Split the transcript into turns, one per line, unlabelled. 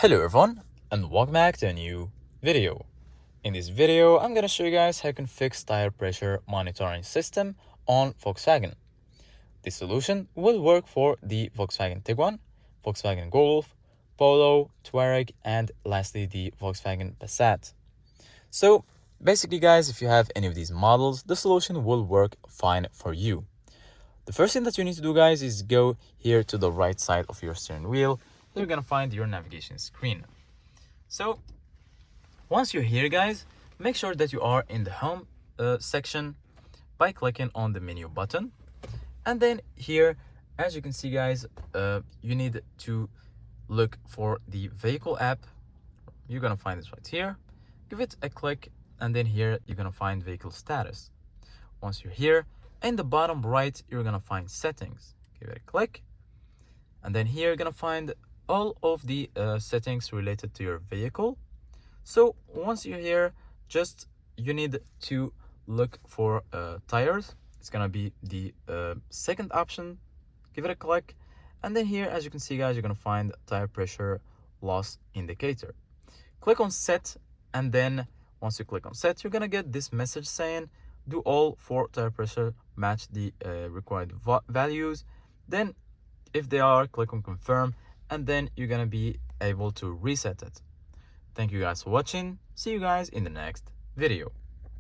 Hello everyone and welcome back to a new video. In this video, I'm gonna show you guys how you can fix tire pressure monitoring system on Volkswagen. This solution will work for the Volkswagen Tiguan, Volkswagen Golf, Polo, Touareg, and lastly the Volkswagen Passat. So basically guys, if you have any of these models, the solution will work fine for you. The first thing that you need to do guys is go here to the right side of your steering wheel. You're gonna find your navigation screen. So once you're here guys, make sure that you are in the home section by clicking on the menu button. And then here, as you can see guys, you need to look for the vehicle app. You're gonna find this right here. Give it a click, and then here you're gonna find vehicle status. Once you're here, in the bottom right, you're gonna find settings. Give it a click, and then here you're gonna find all of the settings related to your vehicle. So once you're here, just you need to look for tires. It's gonna be the second option. Give it a click, and then here, as you can see guys, you're gonna find tire pressure loss indicator. Click on set, and then once you click on set, you're gonna get this message saying do all for tire pressure match the required values. Then if they are, click on confirm, and then you're gonna be able to reset it. Thank you guys for watching. See you guys in the next video.